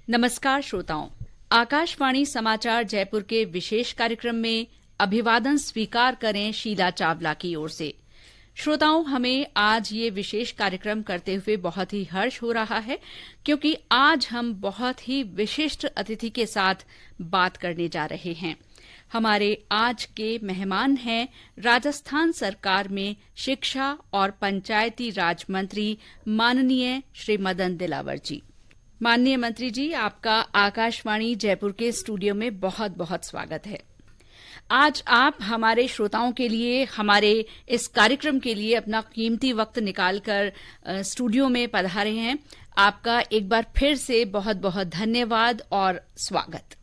नमस्कार श्रोताओं, आकाशवाणी समाचार जयपुर के विशेष कार्यक्रम में अभिवादन स्वीकार करें शीला चावला की ओर से। श्रोताओं, हमें आज ये विशेष कार्यक्रम करते हुए बहुत ही हर्ष हो रहा है क्योंकि आज हम बहुत ही विशिष्ट अतिथि के साथ बात करने जा रहे हैं। हमारे आज के मेहमान हैं राजस्थान सरकार में शिक्षा और पंचायती राज मंत्री माननीय श्री मदन दिलावर जी। माननीय मंत्री जी, आपका आकाशवाणी जयपुर के स्टूडियो में बहुत बहुत स्वागत है। आज आप हमारे श्रोताओं के लिए, हमारे इस कार्यक्रम के लिए अपना कीमती वक्त निकालकर स्टूडियो में पधारे हैं। आपका एक बार फिर से बहुत बहुत धन्यवाद और स्वागत।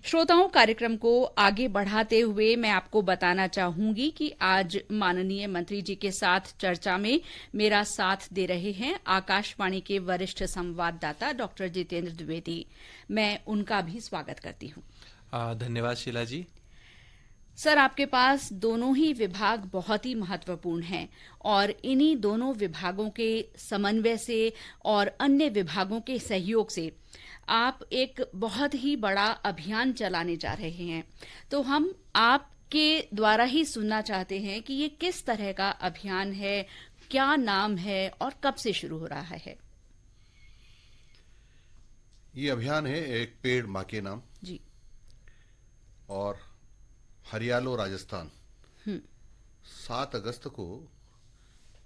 श्रोताओं, कार्यक्रम को आगे बढ़ाते हुए मैं आपको बताना चाहूंगी कि आज माननीय मंत्री जी के साथ चर्चा में मेरा साथ दे रहे हैं आकाशवाणी के वरिष्ठ संवाददाता डॉक्टर जितेंद्र द्विवेदी। मैं उनका भी स्वागत करती हूं। धन्यवाद शीला जी। सर, आपके पास दोनों ही विभाग बहुत ही महत्वपूर्ण हैं और इन्हीं दोनों विभागों के समन्वय से और अन्य विभागों के सहयोग से आप एक बहुत ही बड़ा अभियान चलाने जा रहे हैं। तो हम आपके द्वारा ही सुनना चाहते हैं कि ये किस तरह का अभियान है, क्या नाम है और कब से शुरू हो रहा है? ये अभियान है एक पेड़ माँ के नाम जी। और हरियालो राजस्थान 7 अगस्त को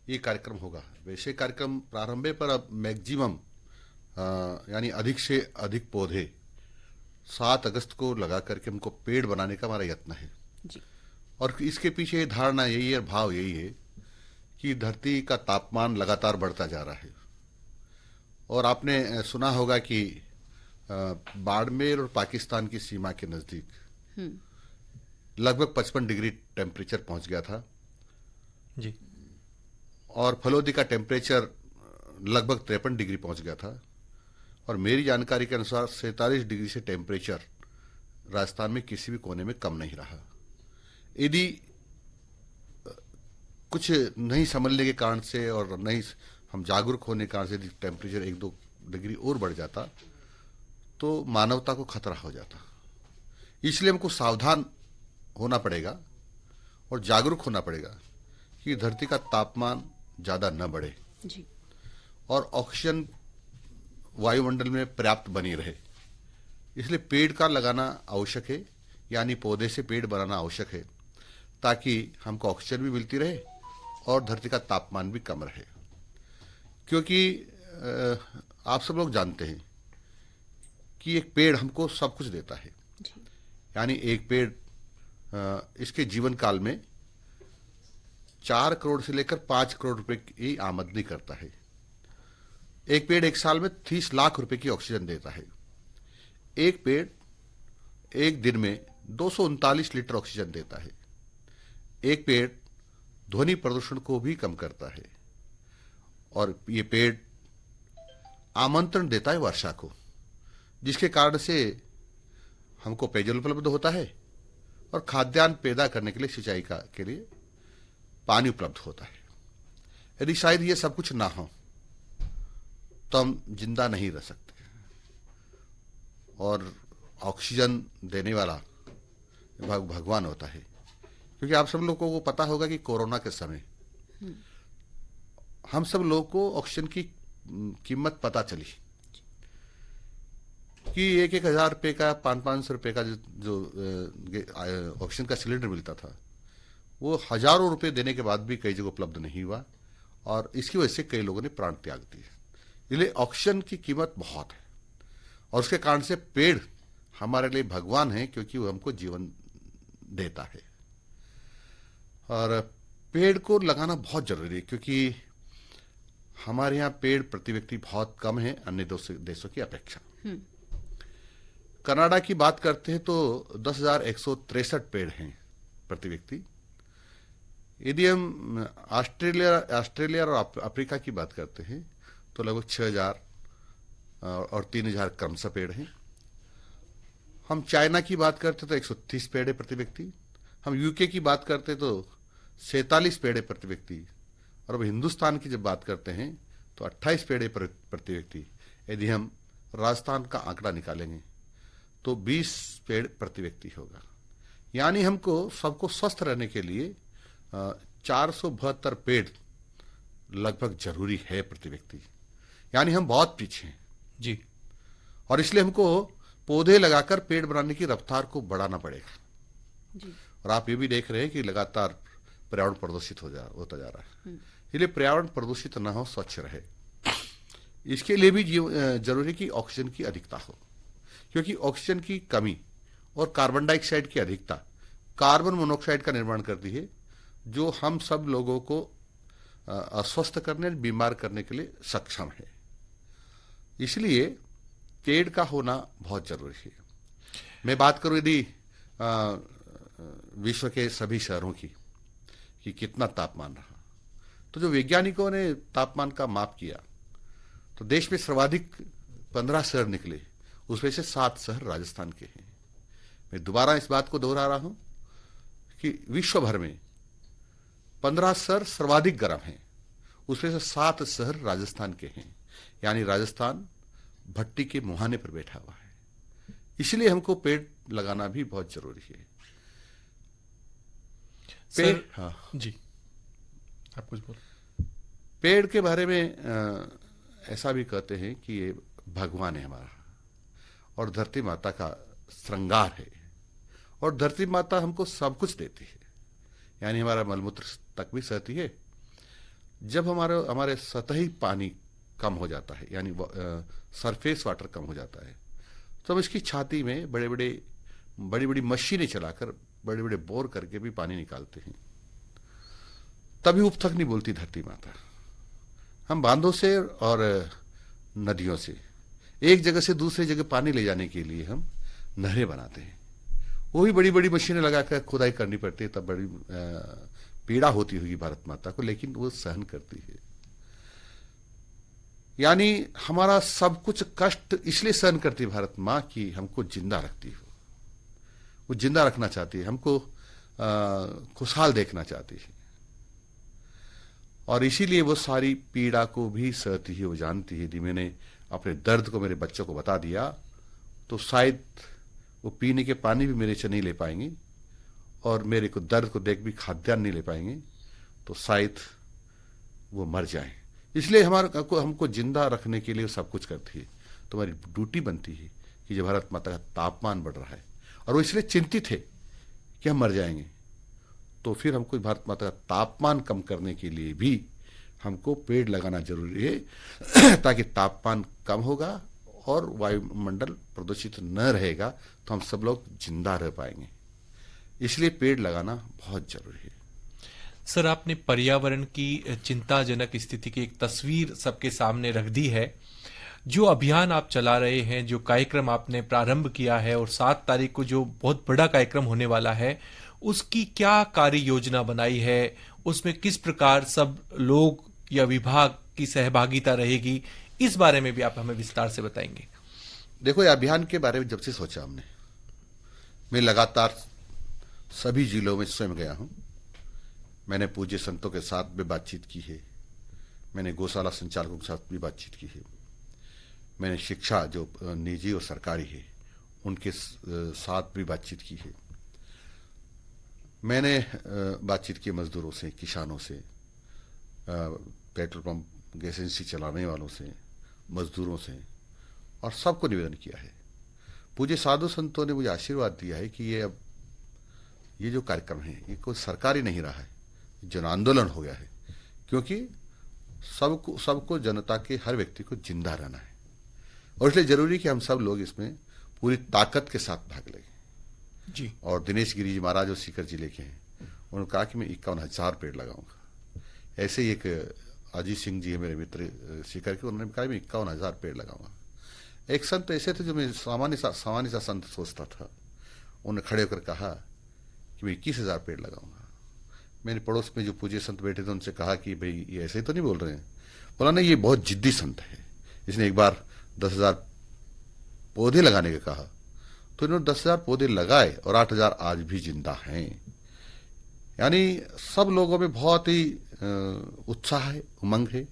ये कार्यक्रम होगा। वैसे कार्यक्रम प्रारंभ पर अब मैक्सिमम यानी अधिक से अधिक पौधे 7 अगस्त को लगा करके हमको पेड़ बनाने का हमारा यत्न है जी। और इसके पीछे धारणा यही है, भाव यही है कि धरती का तापमान लगातार बढ़ता जा रहा है। और आपने सुना होगा कि बाड़मेर और पाकिस्तान की सीमा के नजदीक लगभग 55 डिग्री टेम्परेचर पहुंच गया था जी। और फलोदी का टेम्परेचर लगभग 53 डिग्री पहुंच गया था। और मेरी जानकारी के अनुसार 47 डिग्री से टेम्परेचर राजस्थान में किसी भी कोने में कम नहीं रहा। यदि कुछ नहीं समझने के कारण से और नहीं हम जागरूक होने के कारण से यदि टेम्परेचर 1-2 डिग्री और बढ़ जाता तो मानवता को खतरा हो जाता। इसलिए हमको सावधान होना पड़ेगा और जागरूक होना पड़ेगा कि धरती का तापमान ज्यादा न बढ़े जी। और ऑक्सीजन वायुमंडल में पर्याप्त बनी रहे। इसलिए पेड़ का लगाना आवश्यक है, यानी पौधे से पेड़ बनाना आवश्यक है ताकि हमको ऑक्सीजन भी मिलती रहे और धरती का तापमान भी कम रहे। क्योंकि आप सब लोग जानते हैं कि एक पेड़ हमको सब कुछ देता है जी। यानी एक पेड़ इसके जीवन काल में 4 करोड़ से लेकर 5 करोड़ रुपए की आमदनी करता है। एक पेड़ एक साल में 30 लाख रुपए की ऑक्सीजन देता है। एक पेड़ एक दिन में 239 लीटर ऑक्सीजन देता है। एक पेड़ ध्वनि प्रदूषण को भी कम करता है और ये पेड़ आमंत्रण देता है वर्षा को, जिसके कारण से हमको पेयजल उपलब्ध होता है और खाद्यान्न पैदा करने के लिए, सिंचाई के लिए पानी उपलब्ध होता है। यदि शायद ये सब कुछ ना हो तो हम जिंदा नहीं रह सकते। और ऑक्सीजन देने वाला भगवान होता है। क्योंकि आप सब लोगों को पता होगा कि कोरोना के समय हम सब लोगों को ऑक्सीजन की कीमत पता चली कि 1,000 रुपये का 500 रुपये का जो ऑक्सीजन का सिलेंडर मिलता था वो हजारों रुपए देने के बाद भी कई जगह उपलब्ध नहीं हुआ और इसकी वजह से कई लोगों ने प्राण त्याग दिए। इसलिए ऑक्सीजन की कीमत बहुत है और उसके कारण से पेड़ हमारे लिए भगवान है, क्योंकि वो हमको जीवन देता है। और पेड़ को लगाना बहुत जरूरी है क्योंकि हमारे यहाँ पेड़ प्रति व्यक्ति बहुत कम है अन्य देशों की अपेक्षा। कनाडा की बात करते हैं तो 10,163 पेड़ हैं प्रति व्यक्ति। यदि हम ऑस्ट्रेलिया और अफ्रीका की बात करते हैं तो लगभग 6,000 और 3,000 क्रमशः पेड़ हैं। हम चाइना की बात करते तो 130 पेड़ है प्रति व्यक्ति। हम यूके की बात करते तो 47 पेड़ है प्रति व्यक्ति। और अब हिंदुस्तान की जब बात करते हैं तो 28 पेड़ है प्रति व्यक्ति। यदि हम राजस्थान का आंकड़ा निकालेंगे तो 20 पेड़ प्रति व्यक्ति होगा। यानी हमको सबको स्वस्थ रहने के लिए 472 पेड़ लगभग जरूरी है प्रति व्यक्ति। यानी हम बहुत पीछे हैं जी। और इसलिए हमको पौधे लगाकर पेड़ बनाने की रफ्तार को बढ़ाना पड़ेगा जी। और आप ये भी देख रहे हैं कि लगातार पर्यावरण प्रदूषित होता जा रहा है। इसलिए पर्यावरण प्रदूषित ना हो, स्वच्छ रहे, इसके लिए भी जरूरी कि ऑक्सीजन की अधिकता हो, क्योंकि ऑक्सीजन की कमी और कार्बन डाइऑक्साइड की अधिकता कार्बन मोनोऑक्साइड का निर्माण करती है, जो हम सब लोगों को अस्वस्थ करने, बीमार करने के लिए सक्षम है। इसलिए पेड़ का होना बहुत जरूरी है। मैं बात करूं यदि विश्व के सभी शहरों की कि कितना तापमान रहा, तो जो वैज्ञानिकों ने तापमान का माप किया तो देश में सर्वाधिक 15 शहर निकले, उसमें से 7 शहर राजस्थान के हैं। मैं दोबारा इस बात को दोहरा रहा हूं कि विश्व भर में 15 शहर सर्वाधिक गर्म हैं, उसमें से 7 शहर राजस्थान के हैं। यानी राजस्थान भट्टी के मुहाने पर बैठा हुआ है। इसलिए हमको पेड़ लगाना भी बहुत जरूरी है। पेड़, हाँ जी, आप कुछ बोल। पेड़ के बारे में ऐसा भी कहते हैं कि ये भगवान है हमारा और धरती माता का श्रृंगार है, और धरती माता हमको सब कुछ देती है। यानी हमारा मलमूत्र तक भी सहती है। जब हमारे सतही पानी कम हो जाता है, यानी सरफेस वाटर कम हो जाता है, तो हम इसकी छाती में बड़ी बड़ी मशीनें चलाकर बड़े बड़े बोर करके भी पानी निकालते हैं। तभी उपथक नहीं बोलती धरती माता। हम बांधों से और नदियों से एक जगह से दूसरी जगह पानी ले जाने के लिए हम नहरें बनाते हैं। वो भी बड़ी बड़ी मशीनें लगाकर खुदाई करनी पड़ती है, तब बड़ी पीड़ा होती होगी भारत माता को, लेकिन वो सहन करती है। यानी हमारा सब कुछ कष्ट इसलिए सहन करती है भारत माँ कि हमको जिंदा रखती है। वो जिंदा रखना चाहती है, हमको खुशहाल देखना चाहती है, और इसीलिए वो सारी पीड़ा को भी सहती है। वो जानती है यदि मैंने अपने दर्द को मेरे बच्चों को बता दिया तो शायद वो पीने के पानी भी मेरे से नहीं ले पाएंगे, और मेरे को दर्द को देख भी खाद्यान्न नहीं ले पाएंगे, तो शायद वो मर जाएं। इसलिए हमको जिंदा रखने के लिए सब कुछ करती है। तो हमारी ड्यूटी बनती है कि जब भारत माता का तापमान बढ़ रहा है और वो इसलिए चिंतित है कि हम मर जाएंगे, तो फिर हमको भारत माता का तापमान कम करने के लिए भी हमको पेड़ लगाना जरूरी है, ताकि तापमान कम होगा और वायुमंडल प्रदूषित न रहेगा, तो हम सब लोग जिंदा रह पाएंगे। इसलिए पेड़ लगाना बहुत जरूरी है। सर, आपने पर्यावरण की चिंताजनक स्थिति की एक तस्वीर सबके सामने रख दी है। जो अभियान आप चला रहे हैं, जो कार्यक्रम आपने प्रारंभ किया है, और 7 तारीख को जो बहुत बड़ा कार्यक्रम होने वाला है, उसकी क्या कार्य योजना बनाई है? उसमें किस प्रकार सब लोग या विभाग की सहभागिता रहेगी, इस बारे में भी आप हमें विस्तार से बताएंगे। देखो, ये अभियान के बारे में जब से सोचा हमने, मैं लगातार सभी जिलों में स्वयं गया हूं। मैंने पूज्य संतों के साथ भी बातचीत की है, मैंने गौशाला संचालकों के साथ भी बातचीत की है, मैंने शिक्षा जो निजी और सरकारी है उनके साथ भी बातचीत की है, मैंने बातचीत की मजदूरों से, किसानों से, पेट्रोल पंप गैस एजेंसी चलाने वालों से, मजदूरों से, और सबको निवेदन किया है। पूज्य साधु संतों ने मुझे आशीर्वाद दिया है कि ये जो कार्यक्रम है ये कोई सरकारी नहीं रहा है, जन आंदोलन हो गया है, क्योंकि सबको जनता के हर व्यक्ति को जिंदा रहना है, और इसलिए जरूरी कि हम सब लोग इसमें पूरी ताकत के साथ भाग लें जी। और दिनेश गिरी जी महाराज जो सीकर जिले के हैं, उन्होंने कहा कि मैं 51,000 पेड़ लगाऊंगा। ऐसे ही एक अजीत सिंह जी है मेरे मित्र सीकर के, उन्होंने कहा मैं 51,000 पेड़ लगाऊंगा। एक संत ऐसे थे जो मैं सामान्य सा संत सोचता था, उन्होंने खड़े होकर कहा कि मैं 21,000 पेड़ लगाऊंगा। मेरे पड़ोस में जो पूज्य संत बैठे थे उनसे कहा कि भाई ये ऐसे ही तो नहीं बोल रहे हैं। बोला नहीं, ये बहुत जिद्दी संत है, इसने एक बार 10,000 पौधे लगाने का कहा, तो इन्होंने 10,000 पौधे लगाए और 8,000 आज भी जिंदा हैं। यानी सब लोगों में बहुत ही उत्साह है, उमंग है,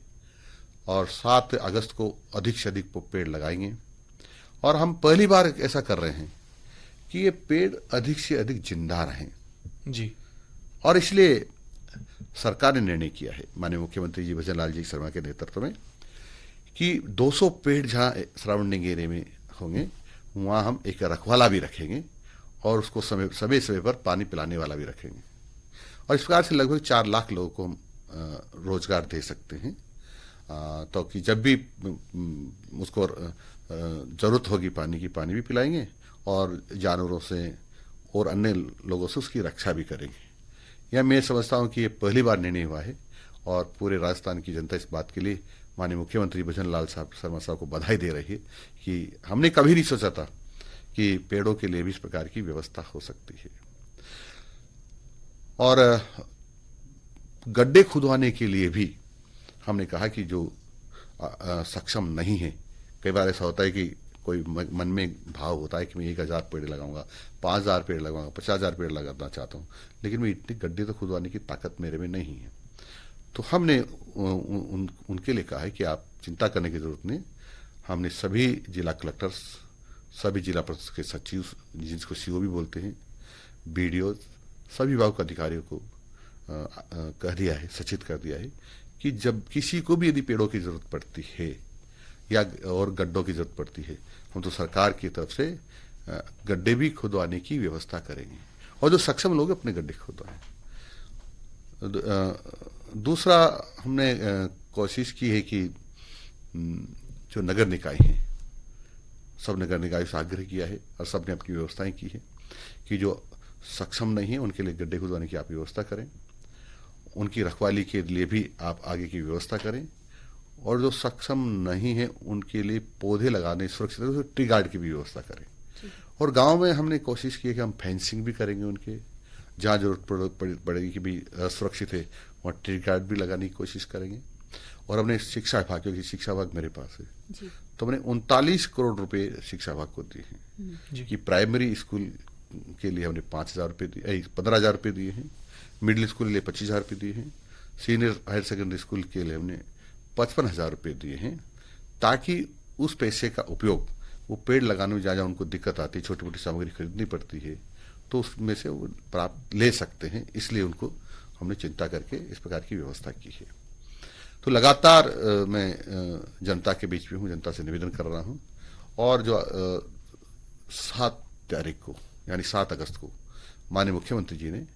और 7 अगस्त को अधिक से अधिक पेड़ लगाएंगे। और हम पहली बार ऐसा कर रहे हैं कि ये पेड़ अधिक से अधिक जिंदा रहें। जी। और इसलिए सरकार ने निर्णय किया है, माननीय मुख्यमंत्री जी भजन लाल जी शर्मा के नेतृत्व में, कि 200 पेड़ जहाँ सराउंडिंग एरिया में होंगे वहाँ हम एक रखवाला भी रखेंगे और उसको समय समय पर पानी पिलाने वाला भी रखेंगे। और इस प्रकार से लगभग 4 लाख लोगों को हम रोजगार दे सकते हैं। तो कि जब भी उसको जरूरत होगी पानी की, पानी भी पिलाएंगे और जानवरों से और अन्य लोगों से उसकी रक्षा भी करेंगे। यह मैं समझता हूँ कि ये पहली बार निर्णय हुआ है और पूरे राजस्थान की जनता इस बात के लिए माननीय मुख्यमंत्री भजन लाल शर्मा साहब को बधाई दे रही है कि हमने कभी नहीं सोचा था कि पेड़ों के लिए भी इस प्रकार की व्यवस्था हो सकती है। और गड्ढे खुदवाने के लिए भी हमने कहा कि जो सक्षम नहीं है, कई बार ऐसा होता है कि कोई मन में भाव होता है कि मैं 1000 पेड़ लगाऊंगा, 5000 पेड़ लगाऊंगा, 50,000 पेड़ लगाना चाहता हूं, लेकिन मैं इतनी गड्ढे तो खुदवाने की ताकत मेरे में नहीं है। तो हमने उनके लिए कहा है कि आप चिंता करने की जरूरत नहीं। हमने सभी जिला कलेक्टर्स, सभी जिला परिषद के सचिव, जिसको सीओ भी बोलते हैं, बीडीओ, सभी विभाग के अधिकारियों को कह दिया है, सचेत कर दिया है कि जब किसी को भी यदि पेड़ों की जरूरत पड़ती है या और गड्ढों की जरूरत पड़ती है, हम तो सरकार की तरफ से गड्ढे भी खुदवाने की व्यवस्था करेंगे और जो सक्षम लोग अपने गड्ढे खुदवाएं। दूसरा हमने कोशिश की है कि जो नगर निकाय हैं, सब नगर निकाय से आग्रह किया है और सबने अपनी व्यवस्थाएं की है कि जो सक्षम नहीं है उनके लिए गड्ढे खुदवाने की आप व्यवस्था करें, उनकी रखवाली के लिए भी आप आगे की व्यवस्था करें, और जो सक्षम नहीं है उनके लिए पौधे लगाने सुरक्षित ट्री गार्ड की भी व्यवस्था करें। और गांव में हमने कोशिश की है कि हम फेंसिंग भी करेंगे, उनके जहाँ जरूरत पड़ेगी कि भी असुरक्षित है वहाँ ट्री गार्ड भी लगाने की कोशिश करेंगे। और हमने शिक्षा विभाग, क्योंकि शिक्षा विभाग मेरे पास है, तो हमने 39 करोड़ रुपए शिक्षा विभाग को दिए हैं कि प्राइमरी स्कूल के लिए हमने 5,000 रुपये दिए, 15,000 रुपये दिए हैं, मिडिल स्कूल के लिए 25,000 रुपये दिए हैं, सीनियर हायर सेकेंडरी स्कूल के लिए हमने 55,000 रुपये दिए हैं, ताकि उस पैसे का उपयोग वो पेड़ लगाने में जहाँ उनको दिक्कत आती है, छोटी मोटी सामग्री खरीदनी पड़ती है, तो उसमें से वो प्राप्त ले सकते हैं। इसलिए उनको हमने चिंता करके इस प्रकार की व्यवस्था की है। तो लगातार मैं जनता के बीच में हूँ, जनता से निवेदन कर रहा हूँ। और जो 7 तारीख को यानी 7 अगस्त को माननीय मुख्यमंत्री जी ने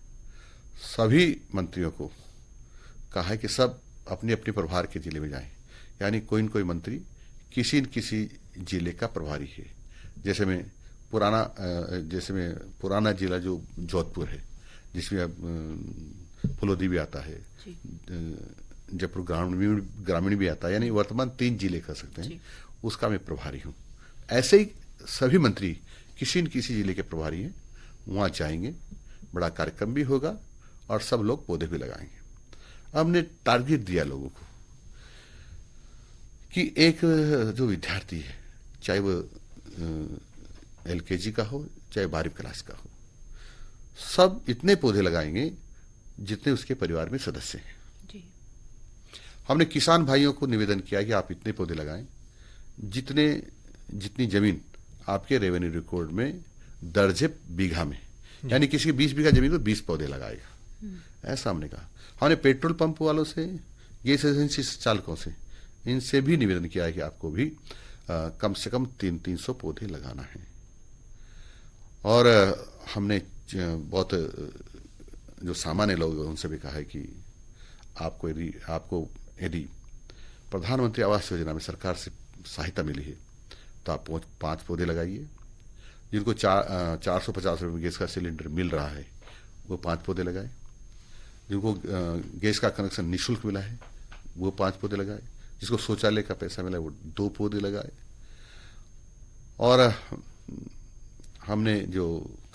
सभी मंत्रियों को कहा है कि सब अपने अपने प्रभार के जिले में जाएं। यानी कोई न कोई मंत्री किसी न किसी जिले का प्रभारी है। जैसे में पुराना जिला जो जोधपुर है, जिसमें फुलोदी भी आता है, जयपुर ग्रामीण भी आता है, यानी वर्तमान 3 जिले कह सकते हैं, उसका मैं प्रभारी हूँ। ऐसे ही सभी मंत्री किसी न किसी जिले के प्रभारी हैं, वहाँ जाएंगे, बड़ा कार्यक्रम भी होगा और सब लोग पौधे भी लगाएंगे। हमने टारगेट दिया लोगों को कि एक जो विद्यार्थी है, चाहे वो LKG का हो चाहे 12वीं क्लास का हो, सब इतने पौधे लगाएंगे जितने उसके परिवार में सदस्य हैं। हमने किसान भाइयों को निवेदन किया कि आप इतने पौधे लगाएं जितनी जमीन आपके रेवेन्यू रिकॉर्ड में दर्ज है बीघा में, यानी किसी की 20 बीघा जमीन पर 20 पौधे लगाएगा, ऐसा हमने कहा। हमने पेट्रोल पंप वालों से, गैस एजेंसी चालकों से, इनसे भी निवेदन किया है कि आपको भी कम से कम 300 पौधे लगाना है। और हमने बहुत जो सामान्य लोग हैं उनसे भी कहा है कि आपको यदि प्रधानमंत्री आवास योजना में सरकार से सहायता मिली है तो आप 5 पौधे लगाइए। जिनको 450 रुपये में गैस का सिलेंडर मिल रहा है वो 5 पौधे लगाए। जिनको गैस का कनेक्शन निःशुल्क मिला है वो 5 पौधे लगाए। जिसको शौचालय का पैसा मिला है वो 2 पौधे लगाए। और हमने जो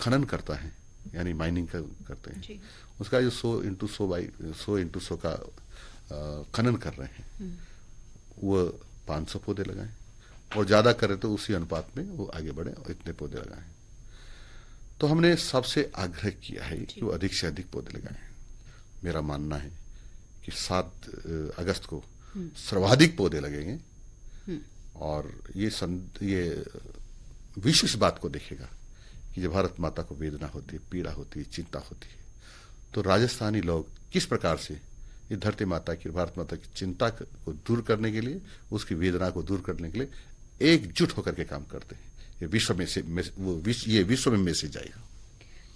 खनन करता है यानी माइनिंग करते हैं उसका जो 100x100 का खनन कर रहे हैं वो 500 पौधे लगाएं, और ज्यादा करें तो उसी अनुपात में वो आगे बढ़े और इतने पौधे लगाएं। तो हमने सबसे आग्रह किया है कि वो अधिक से अधिक पौधे लगाएं। मेरा मानना है कि 7 अगस्त को सर्वाधिक पौधे लगेंगे और ये विश्व इस बात को देखेगा कि जब भारत माता को वेदना होती है, पीड़ा होती है, चिंता होती है, तो राजस्थानी लोग किस प्रकार से इस धरती माता की, भारत माता की चिंता को दूर करने के लिए, उसकी वेदना को दूर करने के लिए एकजुट होकर के काम करते हैं। ये विश्व में मैसेज आएगा।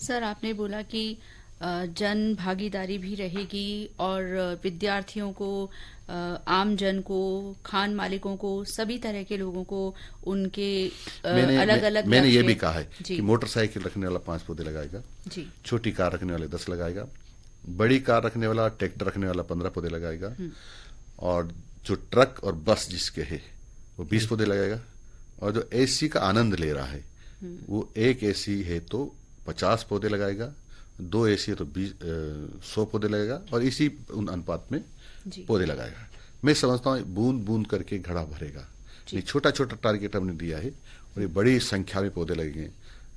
सर, आपने बोला कि जन भागीदारी भी रहेगी और विद्यार्थियों को, आम जन को, खान मालिकों को, सभी तरह के लोगों को उनके अलग अलग मैंने ये भी कहा है कि मोटरसाइकिल रखने वाला 5 पौधे लगाएगा जी, छोटी कार रखने वाले 10 लगाएगा, बड़ी कार रखने वाला, ट्रैक्टर रखने वाला 15 पौधे लगाएगा, और जो ट्रक और बस जिसके है वो 20 पौधे लगाएगा, और जो एसी का आनंद ले रहा है वो एक एसी है तो 50 पौधे लगाएगा, 2 एसी है तो 100 पौधे लगेगा, और इसी उन अनुपात में पौधे लगाएगा। मैं समझता हूँ बूंद बूंद करके घड़ा भरेगा। ये छोटा छोटा टारगेट हमने दिया है और ये बड़ी संख्या में पौधे लगेंगे,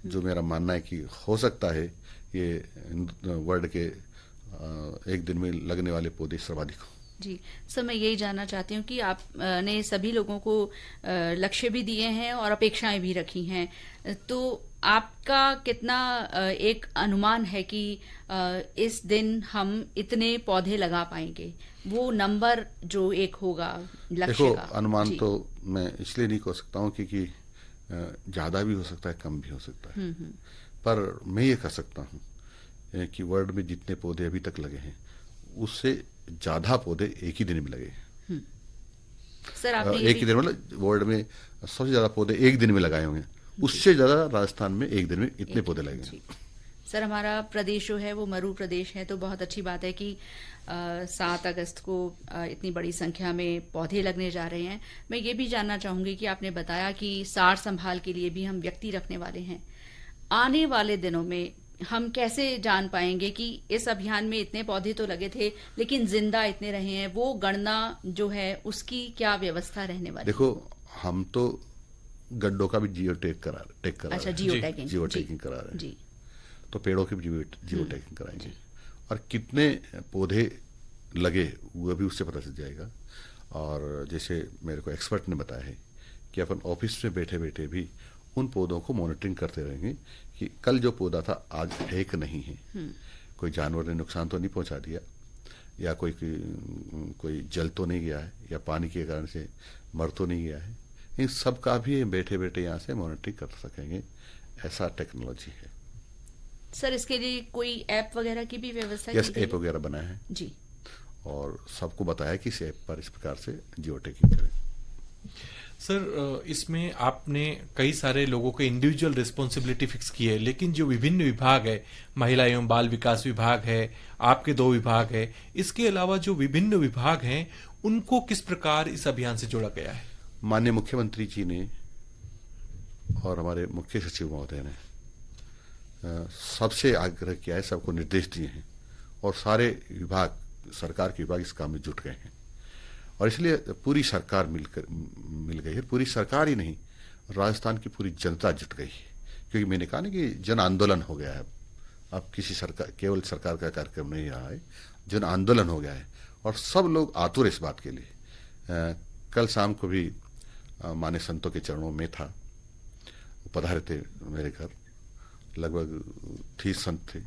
जो मेरा मानना है कि हो सकता है ये वर्ल्ड के एक दिन में लगने वाले पौधे सर्वाधिक हो। जी सर, मैं यही जानना चाहती हूँ कि आपने सभी लोगों को लक्ष्य भी दिए हैं और अपेक्षाएं भी रखी हैं, तो आपका कितना एक अनुमान है कि इस दिन हम इतने पौधे लगा पाएंगे? वो नंबर जो एक होगा लक्ष्य देखो, का। अनुमान तो मैं इसलिए नहीं कह सकता हूँ क्योंकि ज्यादा भी हो सकता है, कम भी हो सकता है, पर मैं ये कह सकता हूँ कि वर्ल्ड में जितने पौधे अभी तक लगे हैं उससे ज्यादा पौधे एक ही दिन में लगे। सर, आपने एक ही दिन मतलब वर्ल्ड में सबसे ज्यादा पौधे एक दिन में लगाए होंगे, उससे ज्यादा राजस्थान में एक दिन में इतने पौधे लगे। सर, हमारा प्रदेश जो है वो मरु प्रदेश है, तो बहुत अच्छी बात है कि 7 अगस्त को इतनी बड़ी संख्या में पौधे लगने जा रहे हैं। मैं ये भी जानना चाहूंगी कि आपने बताया कि सार संभाल के लिए भी हम व्यक्ति रखने वाले हैं। आने वाले दिनों में हम कैसे जान पाएंगे कि इस अभियान में इतने पौधे तो लगे थे लेकिन जिंदा इतने रहे हैं? वो गणना जो है उसकी क्या व्यवस्था रहने वाली? देखो, हम तो गड्ढों का भी जियो टैग करा अच्छा, जियो टैगिंग करा रहे हैं जी, तो पेड़ों की भी जियो टैगिंग कराएंगे, और कितने पौधे लगे वो भी उससे पता चल जाएगा। और जैसे मेरे को एक्सपर्ट ने बताया है कि अपन ऑफिस में बैठे बैठे भी उन पौधों को मॉनिटरिंग करते रहेंगे कि कल जो पौधा था आज है कि नहीं है, कोई जानवर ने नुकसान तो नहीं पहुंचा दिया, या कोई जल तो नहीं गया है, या पानी के कारण से मर तो नहीं गया है। इन सब का भी बैठे बैठे यहाँ से मॉनिटरिंग कर सकेंगे, ऐसा टेक्नोलॉजी है। सर, इसके लिए कोई ऐप वगैरह की भी व्यवस्था? यस, ऐप वगैरह बनाया है जी, और सबको बताया कि इस ऐप पर इस प्रकार से जियो टैगिंग करें। सर, इसमें आपने कई सारे लोगों को इंडिविजुअल रिस्पॉन्सिबिलिटी फिक्स की है, लेकिन जो विभिन्न विभाग है, महिला एवं बाल विकास विभाग है, आपके 2 विभाग है, इसके अलावा जो विभिन्न विभाग हैं उनको किस प्रकार इस अभियान से जोड़ा गया है? माननीय मुख्यमंत्री जी ने और हमारे मुख्य सचिव महोदय ने सबसे आग्रह किया है, सबको निर्देश दिए हैं, और सारे विभाग, सरकार के विभाग इस काम में जुट गए हैं, और इसलिए पूरी सरकार मिल गई है। पूरी सरकार ही नहीं, राजस्थान की पूरी जनता जुट गई है, क्योंकि मैंने कहा ना कि जन आंदोलन हो गया है। अब किसी सरकार, केवल सरकार का कार्यक्रम नहीं रहा है, जन आंदोलन हो गया है, और सब लोग आतुर इस बात के लिए। कल शाम को भी माने संतों के चरणों में था, पधारे थे मेरे घर, लगभग 30 संत थे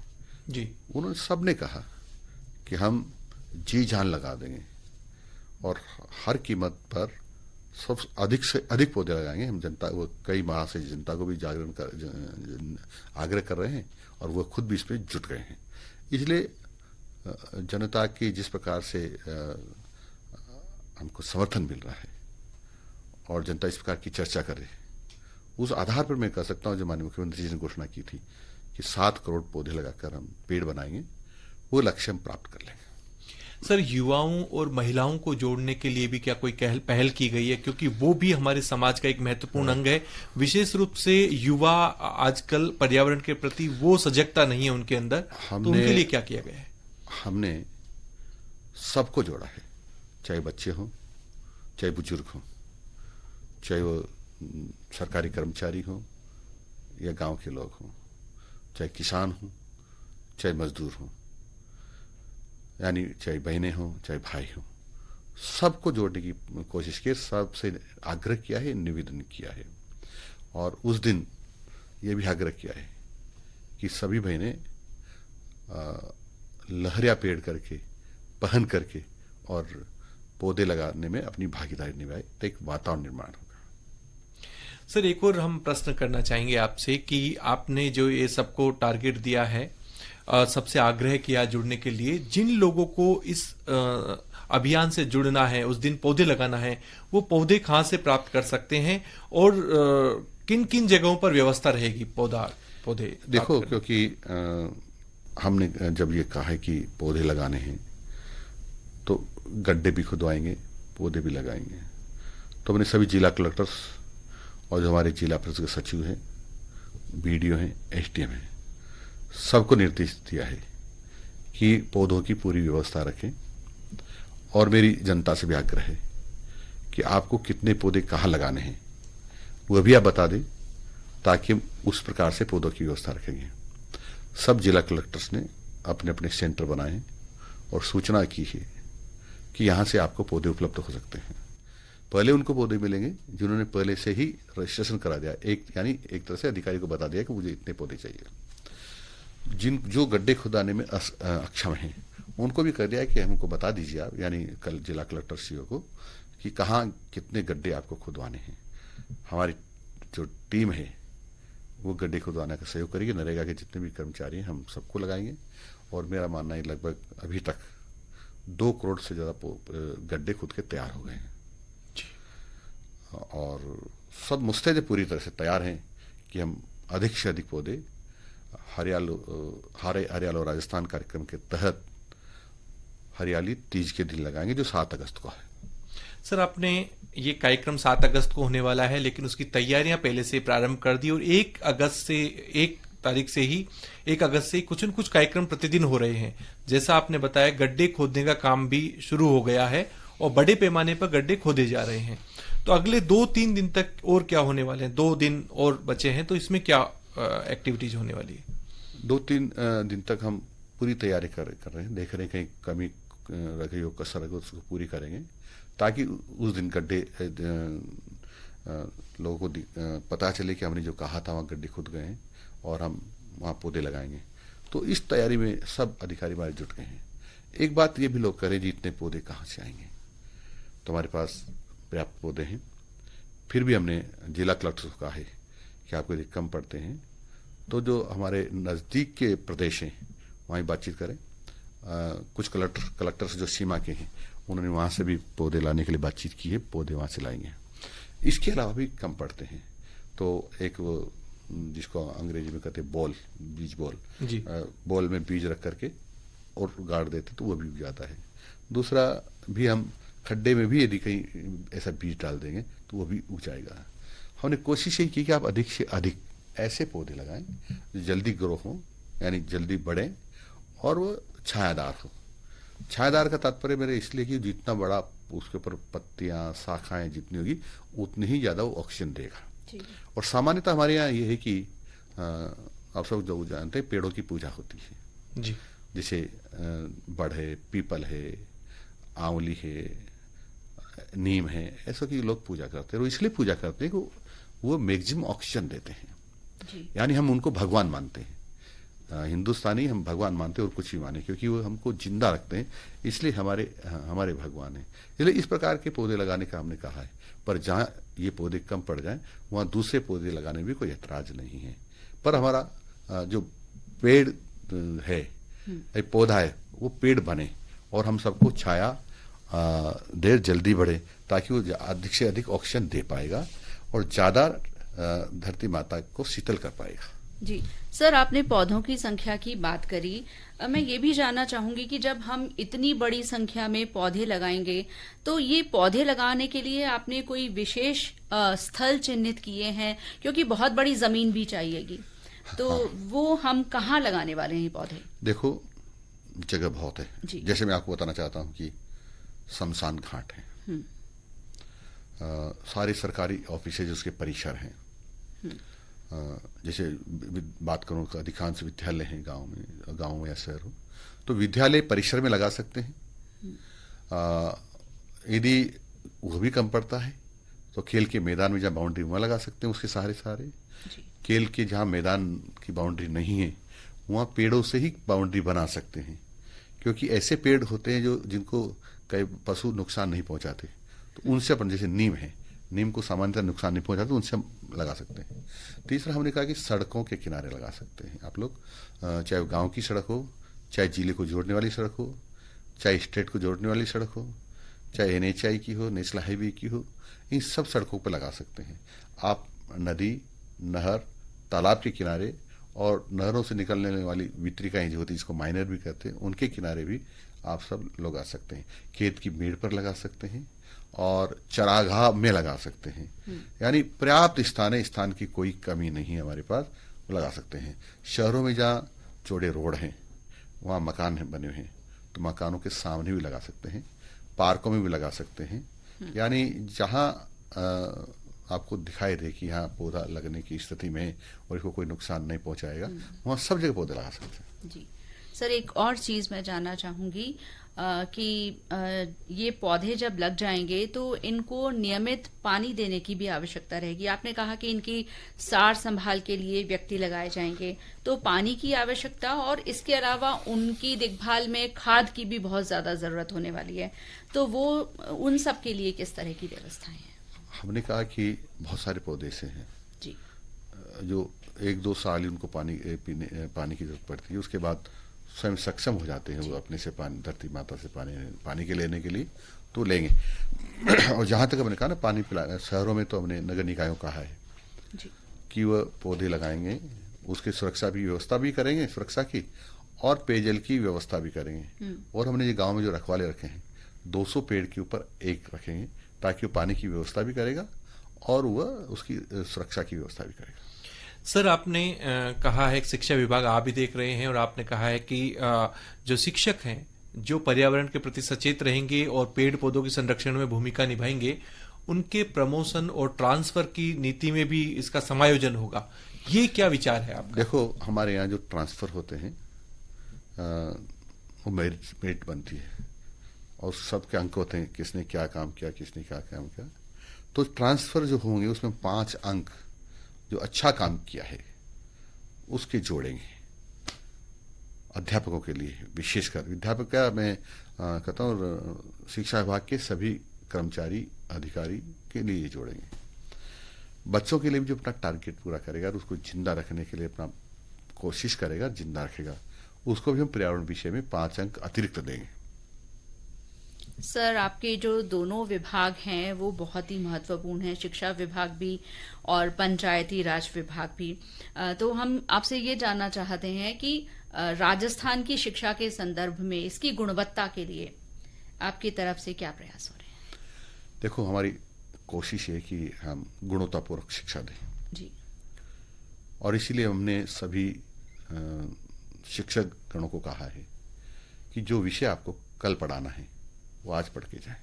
जी। उन्होंने सबने कहा कि हम जी जान लगा देंगे और हर कीमत पर सब अधिक से अधिक पौधे लगाएंगे। हम जनता, वो कई माह से जनता को भी आग्रह कर रहे हैं, और वो खुद भी इसमें जुट गए हैं। इसलिए जनता की जिस प्रकार से हमको समर्थन मिल रहा है और जनता इस प्रकार की चर्चा कर रही है, उस आधार पर मैं कह सकता हूं, जो माननीय मुख्यमंत्री जी ने घोषणा की थी कि 7 करोड़ पौधे लगाकर हम पेड़ बनाएंगे, वो लक्ष्य हम प्राप्त कर लेंगे। सर, युवाओं और महिलाओं को जोड़ने के लिए भी क्या कोई पहल की गई है? क्योंकि वो भी हमारे समाज का एक महत्वपूर्ण अंग है। विशेष रूप से युवा आजकल पर्यावरण के प्रति वो सजगता नहीं है उनके अंदर, तो उनके लिए क्या किया गया है? हमने सबको जोड़ा है, चाहे बच्चे हों, चाहे बुजुर्ग हों, चाहे वो सरकारी कर्मचारी हों या गांव के लोग हों, चाहे किसान हों, चाहे मजदूर हों, यानी चाहे बहनें हों, चाहे भाई हों, सबको जोड़ने की कोशिश की, सबसे आग्रह किया है, निवेदन किया है। और उस दिन ये भी आग्रह किया है कि सभी बहनें लहरिया पेड़ करके पहन करके और पौधे लगाने में अपनी भागीदारी निभाए, तो एक वातावरण निर्माण होगा। सर, एक और हम प्रश्न करना चाहेंगे आपसे कि आपने जो ये सबको टारगेट दिया है, सबसे आग्रह किया जुड़ने के लिए, जिन लोगों को इस अभियान से जुड़ना है, उस दिन पौधे लगाना है, वो पौधे कहाँ से प्राप्त कर सकते हैं और किन किन जगहों पर व्यवस्था रहेगी पौधे? देखो, क्योंकि हमने जब ये कहा है कि पौधे लगाने हैं तो गड्ढे भी खुदवाएंगे, पौधे भी लगाएंगे, तो हमने सभी जिला कलेक्टर्स और जो हमारे जिला परिषद के सचिव हैं, बीडीओ हैं, एसडीएम हैं, सबको निर्देश दिया है कि पौधों की पूरी व्यवस्था रखें। और मेरी जनता से भी आग्रह है कि आपको कितने पौधे कहाँ लगाने हैं वह भी आप बता दें, ताकि हम उस प्रकार से पौधों की व्यवस्था रखेंगे। सब जिला कलेक्टर्स ने अपने अपने सेंटर बनाए हैं और सूचना की है कि यहाँ से आपको पौधे उपलब्ध हो सकते हैं। पहले उनको पौधे मिलेंगे जिन्होंने पहले से ही रजिस्ट्रेशन करा दिया, यानी एक तरह से अधिकारी को बता दिया कि मुझे इतने पौधे चाहिए। जो गड्ढे खुदाने में अक्षम हैं उनको भी कह दिया कि हमको बता दीजिए आप, यानी कल जिला कलेक्टर सीओ को, कि कहाँ कितने गड्ढे आपको खुदवाने हैं। हमारी जो टीम है वो गड्ढे खुदवाने का सहयोग करेगी। नरेगा के जितने भी कर्मचारी हैं हम सबको लगाएंगे। और मेरा मानना है लगभग अभी तक 2 करोड़ से ज़्यादा गड्ढे खुद के तैयार हो गए हैं और सब मुस्तैद पूरी तरह से तैयार हैं कि हम अधिक से अधिक पौधे हरियालो राजस्थान कार्यक्रम के तहत हरियाली तीज के दिन लगाएंगे, जो 7 अगस्त को है। सर, आपने ये कार्यक्रम 7 अगस्त को होने वाला है, लेकिन उसकी तैयारियां पहले से प्रारंभ कर दी और 1 अगस्त से कुछ न कुछ कार्यक्रम प्रतिदिन हो रहे हैं। जैसा आपने बताया, गड्ढे खोदने का काम भी शुरू हो गया है और बड़े पैमाने पर गड्ढे खोदे जा रहे हैं। तो अगले 2-3 दिन तक और क्या होने वाले हैं? 2 दिन और बचे हैं, तो इसमें क्या एक्टिविटीज होने वाली है? 2-3 दिन तक हम पूरी तैयारी कर रहे हैं, देख रहे हैं कहीं कमी रह गई हो, कसर रह गई, उसको पूरी करेंगे, ताकि उस दिन गड्ढे लोगों को पता चले कि हमने जो कहा था वहाँ गड्ढे खुद गए हैं और हम वहाँ पौधे लगाएंगे। तो इस तैयारी में सब अधिकारी हमारे जुट गए हैं। एक बात ये भी लोग करें जी, इतने पौधे कहाँ से आएंगे? तो हमारे पास पर्याप्त पौधे हैं। फिर भी हमने जिला कलेक्टर को कहा है कि आपको यदि कम पड़ते हैं तो जो हमारे नज़दीक के प्रदेश हैं वहीं बातचीत करें। कुछ कलेक्टर्स जो सीमा के हैं उन्होंने वहाँ से भी पौधे लाने के लिए बातचीत की है, पौधे वहाँ से लाएंगे। इसके अलावा भी कम पड़ते हैं तो एक वो जिसको अंग्रेजी में कहते हैं बीज बॉल में बीज रख करके और गाड़ देते तो वो भी जाता है। दूसरा भी हम खड्डे में भी यदि कहीं ऐसा बीज डाल देंगे तो वो भी उग जाएगा। हमने कोशिश यही की कि आप अधिक से अधिक ऐसे पौधे लगाएं जो जल्दी ग्रो हों, यानी जल्दी बढ़ें और वो छायादार हो। छायादार का तात्पर्य मेरे इसलिए कि जितना बड़ा उसके ऊपर पत्तियां शाखाएं जितनी होगी उतनी ही ज़्यादा वो ऑक्सीजन देगा। और सामान्यतः हमारे यहाँ ये है कि आप सब जो जानते हैं पेड़ों की पूजा होती है जी, जैसे बड़ है, पीपल है, आंवली है, नीम है, ऐसा की लोग पूजा करते हैं। और इसलिए पूजा करते हैं कि वो मैक्सिमम ऑक्सीजन देते हैं, यानी हम उनको भगवान मानते हैं। हिंदुस्तानी हम भगवान मानते हैं और कुछ भी माने, क्योंकि वो हमको जिंदा रखते हैं, इसलिए हमारे भगवान हैं। इसलिए इस प्रकार के पौधे लगाने का हमने कहा है। पर जहाँ ये पौधे कम पड़ जाएं वहाँ दूसरे पौधे लगाने में भी कोई ऐतराज नहीं है। पर हमारा जो पेड़ है, पौधा है, वो पेड़ बने और हम सबको छाया देर जल्दी बढ़े, ताकि वो अधिक से अधिक ऑक्सीजन दे पाएगा और ज़्यादा धरती माता को शीतल कर पाएगा। जी सर, आपने पौधों की संख्या की बात करी। मैं ये भी जानना चाहूंगी कि जब हम इतनी बड़ी संख्या में पौधे लगाएंगे तो ये पौधे लगाने के लिए आपने कोई विशेष स्थल चिन्हित किए हैं? क्योंकि बहुत बड़ी जमीन भी चाहिएगी, तो वो हम कहाँ लगाने वाले हैं पौधे? देखो, जगह बहुत है। जैसे मैं आपको बताना चाहता हूँ कि शमशान घाट है, सारे सरकारी ऑफिस उसके परिसर हैं। जैसे बात करूँ तो अधिकांश विद्यालय हैं गांव में या शहर हो, तो विद्यालय परिसर में लगा सकते हैं। यदि वो भी कम पड़ता है तो खेल के मैदान में जहाँ बाउंड्री वहाँ लगा सकते हैं उसके सहारे सहारे। जी। खेल के जहाँ मैदान की बाउंड्री नहीं है वहाँ पेड़ों से ही बाउंड्री बना सकते हैं, क्योंकि ऐसे पेड़ होते हैं जो जिनको कई पशु नुकसान नहीं पहुंचाते, तो उनसे अपन, जैसे नीम है, नीम को सामान्यतः नुकसान नहीं पहुंचाते, उनसे हम लगा सकते हैं। तीसरा हमने कहा कि सड़कों के किनारे लगा सकते हैं आप लोग, चाहे गांव की सड़क हो, चाहे जिले को जोड़ने वाली सड़क हो, चाहे स्टेट को जोड़ने वाली सड़क हो, चाहे NHI की हो, नेशनल हाईवे की हो, इन सब सड़कों पर लगा सकते हैं आप। नदी, नहर, तालाब के किनारे और नहरों से निकलने वाली वितरिकाएं जो होती है, जिसको माइनर भी कहते हैं, उनके किनारे भी आप सब लगा सकते हैं। खेत की मेड़ पर लगा सकते हैं और चरागाह में लगा सकते हैं। यानी पर्याप्त स्थान है, स्थान की कोई कमी नहीं है हमारे पास, वो लगा सकते हैं। शहरों में जहाँ चौड़े रोड हैं, वहाँ मकान बने हुए हैं, तो मकानों के सामने भी लगा सकते हैं, पार्कों में भी लगा सकते हैं। यानी जहाँ आपको दिखाई दे कि यहाँ पौधा लगने की स्थिति में है और इसको कोई नुकसान नहीं पहुंचाएगा, वहाँ सब जगह पौधे लगा सकते हैं। जी सर, एक और चीज मैं जानना चाहूंगी कि ये पौधे जब लग जाएंगे तो इनको नियमित पानी देने की भी आवश्यकता रहेगी। आपने कहा कि इनकी सार संभाल के लिए व्यक्ति लगाए जाएंगे, तो पानी की आवश्यकता और इसके अलावा उनकी देखभाल में खाद की भी बहुत ज्यादा जरूरत होने वाली है, तो वो उन सब के लिए किस तरह की व्यवस्थाएं हैं? हमने कहा कि बहुत सारे पौधे ऐसे हैं जी, जो 1-2 साल ही उनको पानी की जरूरत पड़ती है, उसके बाद स्वयं सक्षम हो जाते हैं वो अपने से पानी, धरती माता से पानी के लेने के लिए तो लेंगे। और जहाँ तक हमने कहा ना पानी पिलाना, शहरों में तो हमने नगर निकायों कहा है जी, कि वह पौधे लगाएंगे, उसकी सुरक्षा भी व्यवस्था भी करेंगे, सुरक्षा की, और पेयजल की व्यवस्था भी करेंगे। और हमने ये गाँव में जो रखवाले रखे हैं, 200 पेड़ के ऊपर एक रखेंगे, ताकि वो पानी की व्यवस्था भी करेगा और वह उसकी सुरक्षा की व्यवस्था भी करेगा। सर, आपने कहा है कि शिक्षा विभाग आप भी देख रहे हैं और आपने कहा है कि जो शिक्षक हैं जो पर्यावरण के प्रति सचेत रहेंगे और पेड़ पौधों के संरक्षण में भूमिका निभाएंगे, उनके प्रमोशन और ट्रांसफर की नीति में भी इसका समायोजन होगा। ये क्या विचार है आपका? देखो, हमारे यहाँ जो ट्रांसफर होते हैं वो मेरिट बनती है और सबके अंक होते हैं, किसने क्या काम किया, किसने क्या काम किया। तो ट्रांसफर जो होंगे उसमें 5 अंक जो अच्छा काम किया है उसके जोड़ेंगे अध्यापकों के लिए, विशेषकर अध्यापक क्या मैं कहता हूँ, शिक्षा विभाग के सभी कर्मचारी अधिकारी के लिए जोड़ेंगे। बच्चों के लिए भी जो अपना टारगेट पूरा करेगा और उसको जिंदा रखने के लिए अपना कोशिश करेगा, जिंदा रखेगा, उसको भी हम पर्यावरण विषय में 5 अंक अतिरिक्त देंगे। सर, आपके जो दोनों विभाग हैं वो बहुत ही महत्वपूर्ण हैं, शिक्षा विभाग भी और पंचायती राज विभाग भी। तो हम आपसे ये जानना चाहते हैं कि राजस्थान की शिक्षा के संदर्भ में इसकी गुणवत्ता के लिए आपकी तरफ से क्या प्रयास हो रहे हैं? देखो, हमारी कोशिश है कि हम गुणवत्तापूर्वक शिक्षा दें जी, और इसीलिए हमने सभी शिक्षक गणों को कहा है कि जो विषय आपको कल पढ़ाना है वो आज पढ़ के जाए,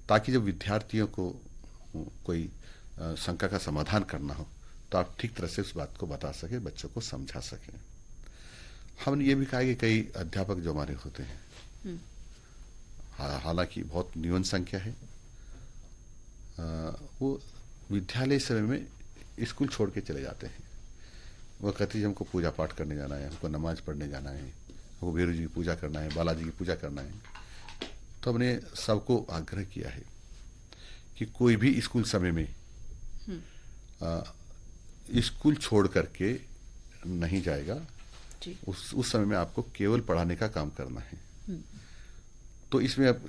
ताकि जब विद्यार्थियों को कोई शंका का समाधान करना हो तो आप ठीक तरह से उस बात को बता सके, बच्चों को समझा सकें। हमने ये भी कहा कि कई अध्यापक जो हमारे होते हैं, हालांकि बहुत न्यून संख्या है, वो विद्यालय समय में स्कूल छोड़ के चले जाते हैं। वो कहते हैं हमको पूजा पाठ करने जाना है, हमको नमाज पढ़ने जाना है, हमको भैरव जी की पूजा करना है, बालाजी की पूजा करना है। तो हमने सबको आग्रह किया है कि कोई भी स्कूल समय में स्कूल छोड़ करके नहीं जाएगा। जी। उस समय में आपको केवल पढ़ाने का काम करना है। तो इसमें अब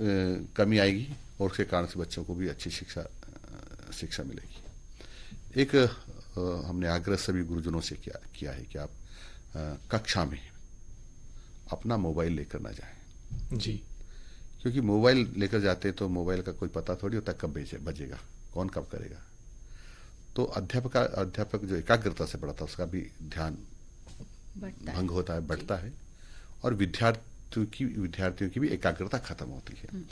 कमी आएगी और उसके कारण से बच्चों को भी अच्छी शिक्षा मिलेगी। एक हमने आग्रह सभी गुरुजनों से किया है कि आप कक्षा में अपना मोबाइल लेकर ना जाएं। जी, क्योंकि मोबाइल लेकर जाते हैं तो मोबाइल का कोई पता थोड़ी होता कब बजेगा, कौन कब करेगा। तो अध्यापक जो एकाग्रता से पढ़ाता है उसका भी ध्यान भंग होता है, बढ़ता है, और विद्यार्थियों की भी एकाग्रता खत्म होती है।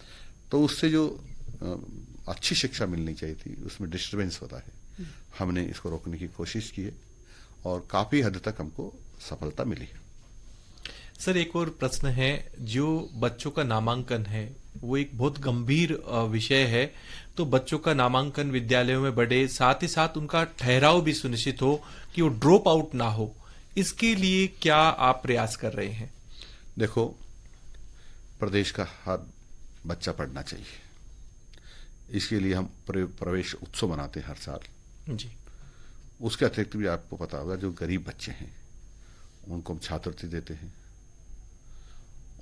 तो उससे जो अच्छी शिक्षा मिलनी चाहिए थी उसमें डिस्टर्बेंस होता है। हमने इसको रोकने की कोशिश की है और काफी हद तक हमको सफलता मिली है। सर, एक और प्रश्न है, जो बच्चों का नामांकन है वो एक बहुत गंभीर विषय है। तो बच्चों का नामांकन विद्यालयों में बढ़े, साथ ही साथ उनका ठहराव भी सुनिश्चित हो कि वो ड्रॉप आउट ना हो, इसके लिए क्या आप प्रयास कर रहे हैं? देखो, प्रदेश का हर बच्चा पढ़ना चाहिए, इसके लिए हम प्रवेश उत्सव मनाते हैं हर साल जी। उसके अतिरिक्त भी आपको पता होगा, जो गरीब बच्चे हैं उनको हम छात्रवृत्ति देते हैं,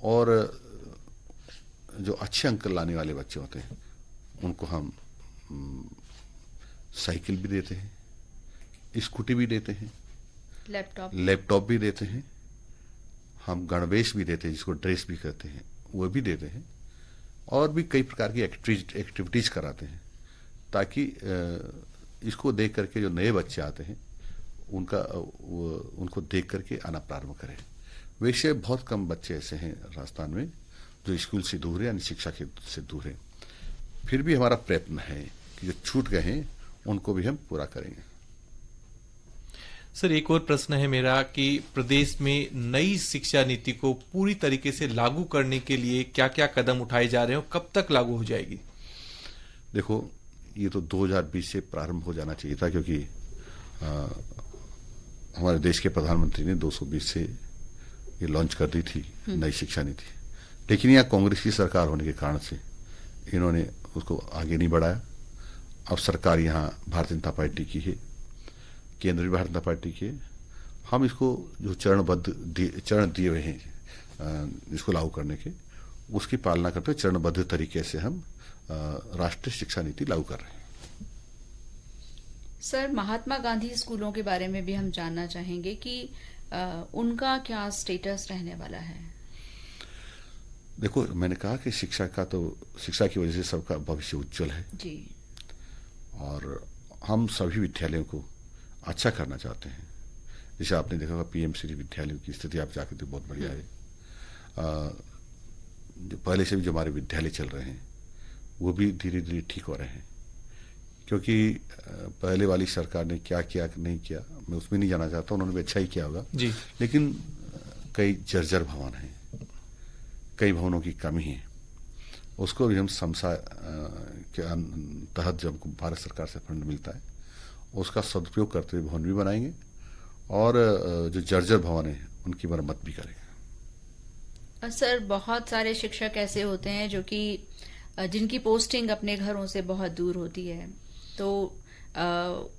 और जो अच्छे अंक लाने वाले बच्चे होते हैं उनको हम साइकिल भी देते हैं, स्कूटी भी देते हैं, लैपटॉप भी देते हैं, हम गणवेश भी देते हैं, जिसको ड्रेस भी कहते हैं, वो भी देते हैं, और भी कई प्रकार की एक्टिविटीज कराते हैं, ताकि इसको देख करके जो नए बच्चे आते हैं उनको देख करके आना प्रारंभ करें। वैसे बहुत कम बच्चे ऐसे हैं राजस्थान में जो स्कूल से दूर है, यानी शिक्षा से दूर है। फिर भी हमारा प्रयत्न है कि जो छूट गए हैं उनको भी हम पूरा करेंगे। सर, एक और प्रश्न है मेरा कि प्रदेश में नई शिक्षा नीति को पूरी तरीके से लागू करने के लिए क्या क्या कदम उठाए जा रहे हैं और कब तक लागू हो जाएगी? देखो, ये तो 2020 से प्रारंभ हो जाना चाहिए था, क्योंकि हमारे देश के प्रधानमंत्री ने 220 से ये लॉन्च कर दी थी नई शिक्षा नीति, लेकिन यहाँ कांग्रेस की सरकार होने के कारण से इन्होंने उसको आगे नहीं बढ़ाया। अब सरकार यहाँ भारतीय जनता पार्टी की है, केंद्र भी भारतीय जनता पार्टी की है। हम इसको जो चरण दिए हुए हैं इसको लागू करने के, उसकी पालना करते हुए चरणबद्ध तरीके से हम राष्ट्रीय शिक्षा नीति लागू कर रहे हैं। सर, महात्मा गांधी स्कूलों के बारे में भी हम जानना चाहेंगे कि उनका क्या स्टेटस रहने वाला है? देखो, मैंने कहा कि शिक्षा की वजह से सबका भविष्य उज्जवल है जी, और हम सभी विद्यालयों को अच्छा करना चाहते हैं। जैसे आपने देखा होगा पीएम श्री विद्यालयों की स्थिति आप जाकर तो बहुत बढ़िया है। जो पहले से भी जो हमारे विद्यालय चल रहे हैं वो भी धीरे धीरे ठीक हो रहे हैं, क्योंकि पहले वाली सरकार ने क्या किया नहीं किया मैं उसमें नहीं जाना चाहता, उन्होंने भी अच्छा ही किया होगा जी। लेकिन कई जर्जर भवन हैं, कई भवनों की कमी है, उसको भी हम समसा के तहत जब भारत सरकार से फंड मिलता है उसका सदुपयोग करते हुए भवन भी बनाएंगे, और जो जर्जर भवन है उनकी मरम्मत भी करेंगे। सर, बहुत सारे शिक्षक ऐसे होते हैं जो कि जिनकी पोस्टिंग अपने घरों से बहुत दूर होती है, तो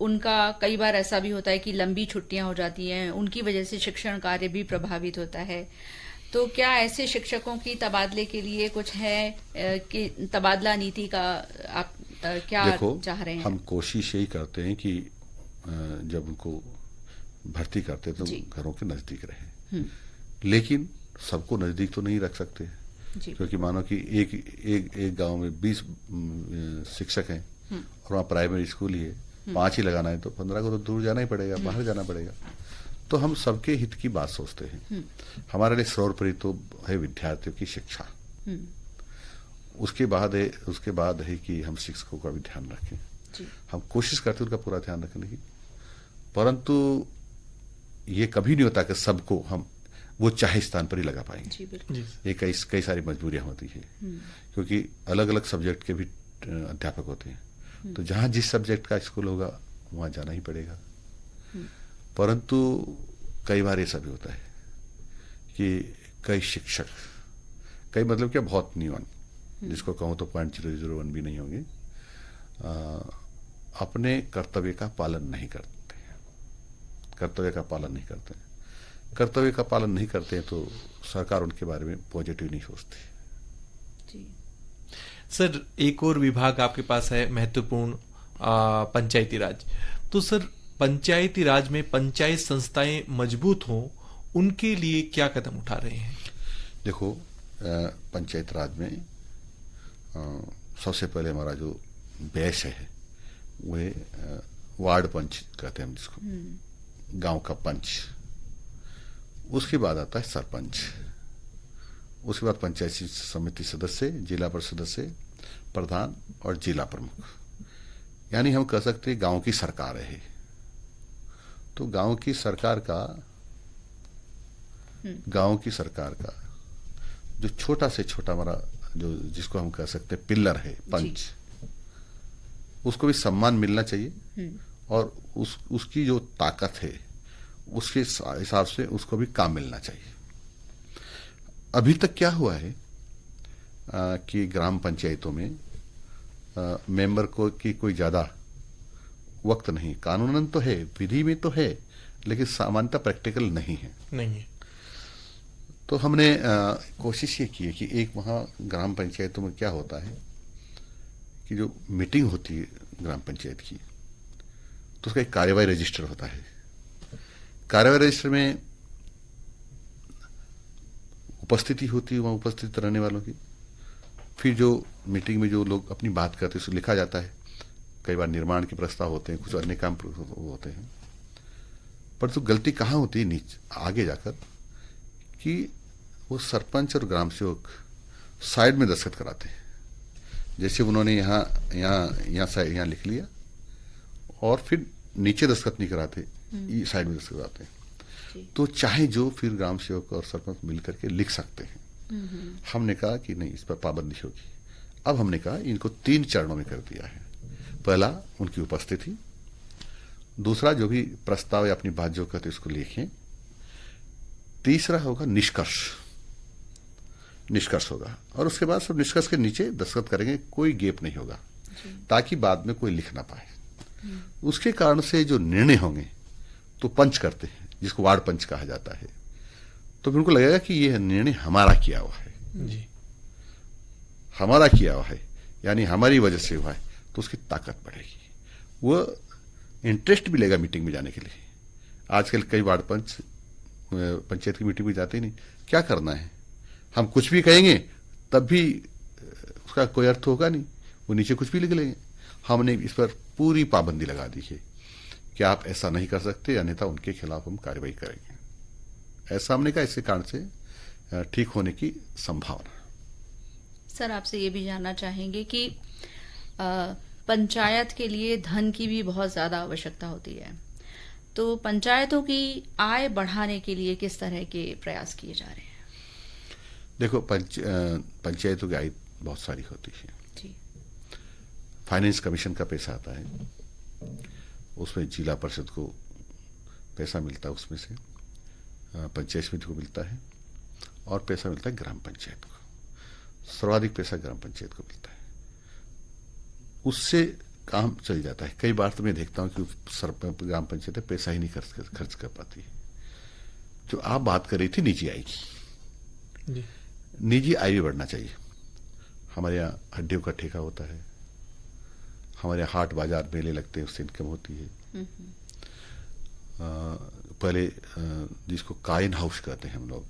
उनका कई बार ऐसा भी होता है कि लंबी छुट्टियां हो जाती हैं, उनकी वजह से शिक्षण कार्य भी प्रभावित होता है। तो क्या ऐसे शिक्षकों की तबादले के लिए कुछ है कि तबादला नीति का आप क्या चाह रहे हैं? हम कोशिश यही करते हैं कि जब उनको भर्ती करते हैं तो घरों के नजदीक रहे, लेकिन सबको नजदीक तो नहीं रख सकते, क्योंकि मानो कि एक गांव में 20 शिक्षक हैं और वहाँ प्राइमरी स्कूल ही है, 5 ही लगाना है तो 15 को तो दूर जाना ही पड़ेगा, बाहर जाना पड़ेगा। तो हम सबके हित की बात सोचते हैं। हमारे लिए सर्वोपरि तो है विद्यार्थियों की शिक्षा, उसके बाद है कि हम शिक्षकों का भी ध्यान रखें। हम कोशिश करते हैं उनका पूरा ध्यान रखने की, परंतु ये कभी नहीं होता कि सबको हम वो चाहे स्थान पर ही लगा पाएंगे। ये कई सारी मजबूरियां होती है, क्योंकि अलग अलग सब्जेक्ट के भी अध्यापक होते हैं, तो जहां जिस सब्जेक्ट का स्कूल होगा वहां जाना ही पड़ेगा। परंतु कई बार ऐसा भी होता है कि कई शिक्षक, कई मतलब क्या बहुत न्यून, जिसको कहूं तो 0.001 भी नहीं होंगे, अपने कर्तव्य का पालन नहीं करते हैं। कर्तव्य का पालन नहीं करते हैं तो सरकार उनके बारे में पॉजिटिव नहीं सोचती। जी सर, एक और विभाग आपके पास है महत्वपूर्ण, पंचायती राज। तो सर, पंचायती राज में पंचायत संस्थाएं मजबूत हों, उनके लिए क्या कदम उठा रहे हैं? देखो, पंचायत राज में सबसे पहले हमारा जो बेस है वह वार्ड पंच कहते हैं हम जिसको, गांव का पंच। उसके बाद आता है सरपंच, उसके बाद पंचायत समिति सदस्य, जिला परिषद सदस्य, प्रधान और जिला प्रमुख। यानी हम कह सकते हैं गांव की सरकार है। तो गांव की सरकार का जो छोटा से छोटा हमारा जो जिसको हम कह सकते हैं पिल्लर है, पंच, उसको भी सम्मान मिलना चाहिए और उसकी जो ताकत है उसके हिसाब से उसको भी काम मिलना चाहिए। अभी तक क्या हुआ है कि ग्राम पंचायतों में मेंबर को की कोई ज्यादा वक्त नहीं, कानूनन तो है, विधि में तो है, लेकिन सामान्यतः प्रैक्टिकल नहीं है। तो हमने कोशिश ये की है कि एक वहाँ ग्राम पंचायतों में क्या होता है कि जो मीटिंग होती है ग्राम पंचायत की, तो उसका एक कार्यवाही रजिस्टर होता है। कार्यवाही रजिस्टर में उपस्थिति होती है, वहाँ उपस्थित रहने वालों की, फिर जो मीटिंग में जो लोग अपनी बात करते हैं उसको लिखा जाता है। कई बार निर्माण के प्रस्ताव होते हैं, कुछ अन्य काम होते हैं, पर तो गलती कहाँ होती है नीचे आगे जाकर कि वो सरपंच और ग्राम सेवक साइड में दस्तखत कराते हैं। जैसे उन्होंने यहाँ लिख लिया और फिर नीचे दस्तखत नहीं कराते, साइड में दस्तखत कराते हैं। तो चाहे जो फिर ग्राम सेवक और सरपंच मिल करके लिख सकते हैं। हमने कहा कि नहीं, इस पर पाबंदी होगी। अब हमने कहा इनको 3 चरणों में कर दिया है। पहला उनकी उपस्थिति, दूसरा जो भी प्रस्ताव या अपनी बात जो कहते उसको लिखें, तीसरा होगा निष्कर्ष होगा, और उसके बाद सब निष्कर्ष के नीचे दस्तखत करेंगे, कोई गैप नहीं होगा ताकि बाद में कोई लिख ना पाए। उसके कारण से जो निर्णय होंगे तो पंच करते हैं, जिसको वार्ड पंच कहा जाता है। तो फिर उनको लगेगा कि यह निर्णय हमारा किया हुआ है जी, हमारा किया हुआ है, यानी हमारी वजह से हुआ है, तो उसकी ताकत बढ़ेगी, वो इंटरेस्ट भी लेगा मीटिंग में जाने के लिए। आजकल कई वार्ड पंच पंचायत की मीटिंग में जाते ही नहीं, क्या करना है, हम कुछ भी कहेंगे तब भी उसका कोई अर्थ होगा नहीं, वो नीचे कुछ भी लिख लेंगे। हमने इस पर पूरी पाबंदी लगा दी है कि आप ऐसा नहीं कर सकते, अन्यथा उनके खिलाफ हम कार्रवाई करेंगे। ऐसा हमने कहा, इसके कारण से ठीक होने की संभावना। सर, आपसे ये भी जानना चाहेंगे कि पंचायत के लिए धन की भी बहुत ज्यादा आवश्यकता होती है, तो पंचायतों की आय बढ़ाने के लिए किस तरह के प्रयास किए जा रहे हैं? देखो, पंचायतों की आय बहुत सारी होती है जी। फाइनेंस कमीशन का पैसा आता है, उसमें जिला परिषद को पैसा मिलता है, उसमें से पंचायत समिति को मिलता है, और पैसा मिलता है ग्राम पंचायत को। सर्वाधिक पैसा ग्राम पंचायत को मिलता है, उससे काम चल जाता है। कई बार तो मैं देखता हूं कि ग्राम पंचायत पैसा ही नहीं खर्च कर पाती है। जो आप बात कर रही थी निजी आय की, निजी आय भी बढ़ना चाहिए। हमारे यहाँ हड्डियों का ठेका होता है, हमारे यहाँ हाट बाजार मेले लगते हैं, उससे इनकम होती है। पहले जिसको काइन हाउस कहते हैं हम लोग,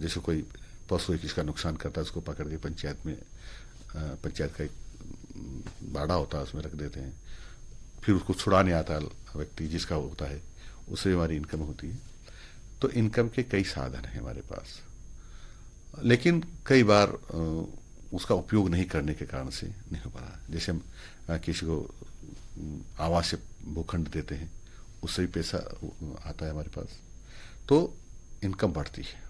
जैसे कोई पशु किसका नुकसान करता है उसको पकड़ के पंचायत में, पंचायत का एक बाड़ा होता है उसमें रख देते हैं, फिर उसको छुड़ाने आता है व्यक्ति जिसका होता है, उससे हमारी इनकम होती है। तो इनकम के कई साधन हैं हमारे पास, लेकिन कई बार उसका उपयोग नहीं करने के कारण से नहीं हो पा रहा। जैसे हम किसी को आवास भूखंड देते हैं, उससे भी पैसा आता है हमारे पास, तो इनकम बढ़ती है,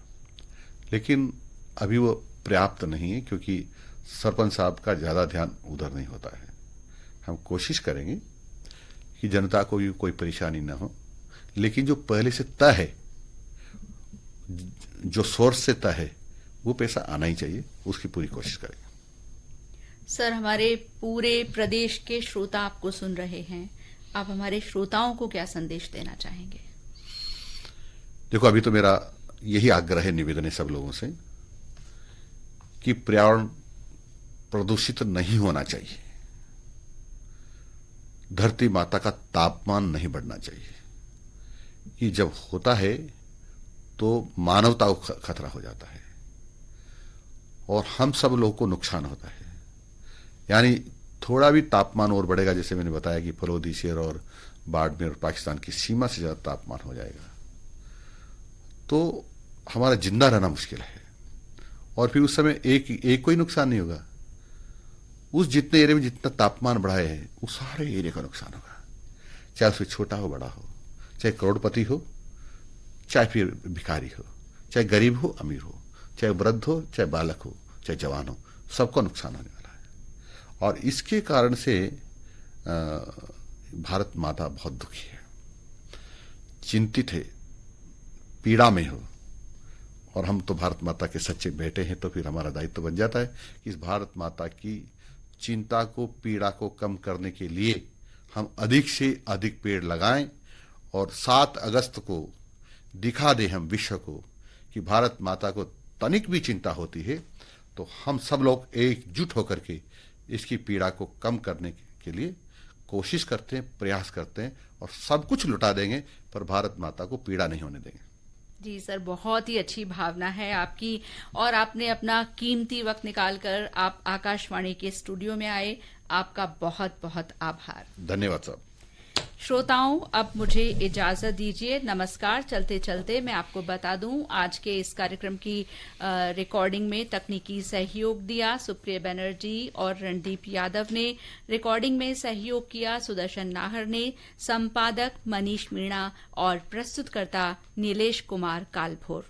लेकिन अभी वो पर्याप्त नहीं है, क्योंकि सरपंच साहब का ज्यादा ध्यान उधर नहीं होता है। हम कोशिश करेंगे कि जनता को भी कोई परेशानी ना हो, लेकिन जो पहले से तय है, जो सोर्स से तय है, वो पैसा आना ही चाहिए, उसकी पूरी कोशिश करेंगे। सर, हमारे पूरे प्रदेश के श्रोता आपको सुन रहे हैं, आप हमारे श्रोताओं को क्या संदेश देना चाहेंगे? देखो, अभी तो मेरा यही आग्रह है, निवेदन है सब लोगों से कि पर्यावरण प्रदूषित नहीं होना चाहिए, धरती माता का तापमान नहीं बढ़ना चाहिए। ये जब होता है तो मानवता को खतरा हो जाता है और हम सब लोगों को नुकसान होता है। यानी थोड़ा भी तापमान और बढ़ेगा, जैसे मैंने बताया कि फलोदी शहर और बाड़मेर और पाकिस्तान की सीमा से ज्यादा तापमान हो जाएगा, तो हमारा जिंदा रहना मुश्किल है। और फिर उस समय एक कोई नुकसान नहीं होगा, उस जितने एरिया में जितना तापमान बढ़ाए है उस सारे एरिया का नुकसान होगा, चाहे उसमें छोटा हो बड़ा हो, चाहे करोड़पति हो चाहे फिर भिखारी हो, चाहे गरीब हो अमीर हो, चाहे वृद्ध हो चाहे बालक हो चाहे जवान हो, सबको नुकसान होने वाला है। और इसके कारण से भारत माता बहुत दुखी है, चिंतित है, पीड़ा में हो। और हम तो भारत माता के सच्चे बेटे हैं, तो फिर हमारा दायित्व बन जाता है कि इस भारत माता की चिंता को, पीड़ा को कम करने के लिए हम अधिक से अधिक पेड़ लगाएं और 7 अगस्त को दिखा दें हम विश्व को कि भारत माता को तनिक भी चिंता होती है तो हम सब लोग एकजुट होकर के इसकी पीड़ा को कम करने के लिए कोशिश करते हैं, प्रयास करते हैं और सब कुछ लुटा देंगे, पर भारत माता को पीड़ा नहीं होने देंगे। जी सर, बहुत ही अच्छी भावना है आपकी, और आपने अपना कीमती वक्त निकालकर आप आकाशवाणी के स्टूडियो में आए, आपका बहुत बहुत आभार। धन्यवाद साहब। श्रोताओं, अब मुझे इजाजत दीजिए। नमस्कार। चलते चलते मैं आपको बता दूं, आज के इस कार्यक्रम की रिकॉर्डिंग में तकनीकी सहयोग दिया सुप्रिया बनर्जी और रणदीप यादव ने। रिकॉर्डिंग में सहयोग किया सुदर्शन नाहर ने, संपादक मनीष मीणा और प्रस्तुतकर्ता नीलेश कुमार कालभोर।